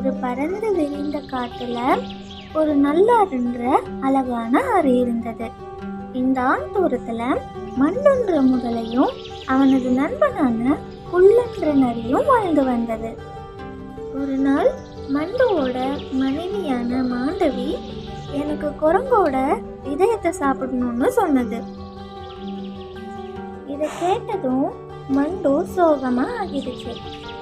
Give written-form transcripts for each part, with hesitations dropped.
ஒரு பரந்து விரிந்த காட்டுல ஒரு நல்லாருன்ற அழகான ஆறு இருந்தது. இந்த ஆத்தோரத்துல மண்டொன்ற முதலையும் அவனது நண்பனான புல்லென்ற நரியும் வாழ்ந்து வந்தது. ஒரு நாள் மண்டுவோட மனைவியான மாண்டவி எனக்கு குரங்கோட இதயத்தை சாப்பிடணும்னு சொன்னது. இதை கேட்டதும் மண்டு சோகமா ஆகிடுச்சு.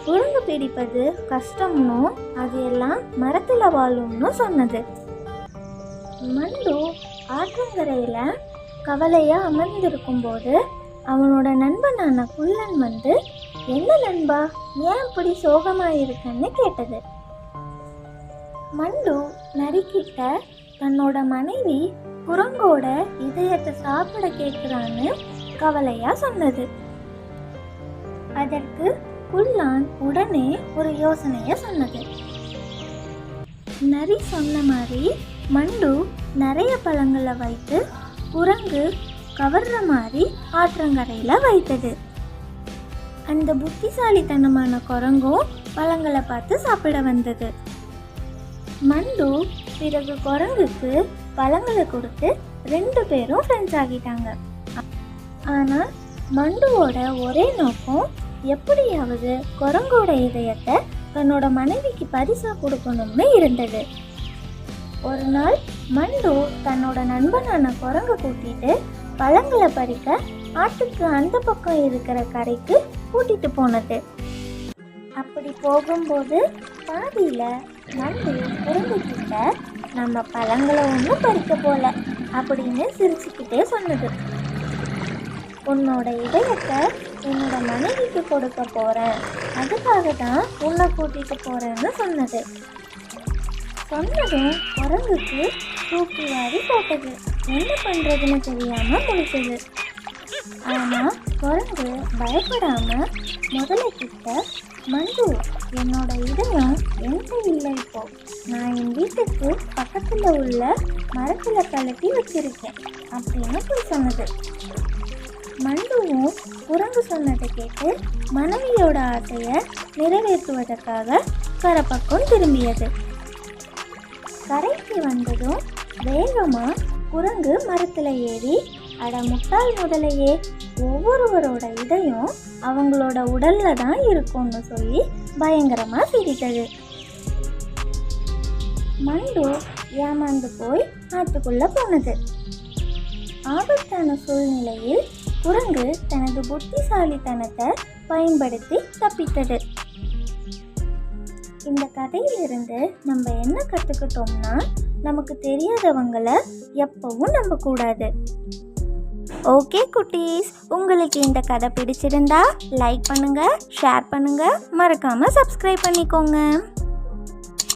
குரங்கு பிடிப்பது கஷ்டம்னு, அது எல்லாம் மரத்துல வாழும்னு சொன்னது. மண்டு ஆற்றங்கரையில கவலையா அமர்ந்திருக்கும் போது அவனோட நண்பனான குள்ளன் வந்து, என்ன நண்பா, ஏன் இப்படி சோகமா இருக்குன்னு கேட்டது. மண்டு நரிக்கிட்ட தன்னோட மனைவி குரங்கோட இதயத்தை சாப்பிட கேட்கிறான்னு கவலையா சொன்னது. அதற்கு குள்ளான் உடனே ஒரு யோசனைய சொன்னது. நரி சொன்ன மாதிரி மண்டு நிறைய பழங்களை வைத்து குரங்கு கவர்ற மாதிரி ஆற்றங்கரையில வைத்தது. அந்த புத்திசாலித்தனமான குரங்கும் பழங்களை பார்த்து சாப்பிட வந்தது. மண்டு பிறகு குரங்குக்கு பழங்களை கொடுத்து 2 பேரும் ஃப்ரெண்ட்ஸ் ஆகிட்டாங்க. ஆனா மண்டுவோட ஒரே நோக்கம் எப்படியாவது குரங்கோட இதயத்தை தன்னோட மனைவிக்கு பரிசா கொடுக்கணும்னு இருந்தது. ஒரு நாள் மண்டு தன்னோட நண்பனான குரங்கு கூட்டிட்டு பழங்களை பறிக்க ஆட்டுக்கு அந்த பக்கம் இருக்கிற கரைக்கு கூட்டிட்டு போனது. அப்படி போகும்போது பாதியில மண்டு குரங்கு கிட்ட, நம்ம பழங்களை ஒன்றும் பறிக்க போல அப்படின்னு சிரிச்சுக்கிட்டே சொன்னது. உன்னோட இதயத்தை என்னோட மனைவிக்கு கொடுக்க போறேன், அதுக்காக தான் உன்னை கூட்டிட்டு போறேன்னு சொன்னது. சொன்னதும் குரங்குக்கு தூக்கி வாரி போட்டது. என்ன பண்றதுன்னு தெரியாம முடிச்சது. ஆனா குரங்கு பயப்படாம முதலை கிட்ட, மண்டு, என்னோட இதயம் என்கிட்ட இல்லை, இப்போ நான் என் வீட்டுக்கு பக்கத்துல உள்ள மரத்துல கலட்டி வச்சிருக்கேன் அப்படின்னு போய் சொன்னது. மண்டுவும் குரங்கு சொன்னதை கேட்டு மனைவியோட ஆசையை நிறைவேற்றுவதற்காக கரைப்பக்கம் திரும்பியது. கரைக்கு வந்ததும் வேகமா குரங்கு மரத்துல ஏறி, அட முட்டாள் முதலையே, ஒவ்வொருவரோட இதயம் அவங்களோட உடல்ல தான் இருக்கும்னு சொல்லி பயங்கரமா சிரித்தது. மண்டு ஏமாந்து போய் ஆத்துக்குள்ள போனது. ஆபத்தான சூழ்நிலையில் குரங்கு தனது புத்திசாலித்தனத்தை பயன்படுத்தி தப்பித்தது. இந்த கதையிலிருந்து நம்ம என்ன கற்றுக்கிட்டோம்னா, நமக்கு தெரியாதவங்களை எப்பவும் நம்ப கூடாது. ஓகே குட்டீஸ், உங்களுக்கு இந்த கதை பிடிச்சிருந்தா லைக் பண்ணுங்க, ஷேர் பண்ணுங்க, மறக்காம சப்ஸ்கிரைப் பண்ணிக்கோங்க.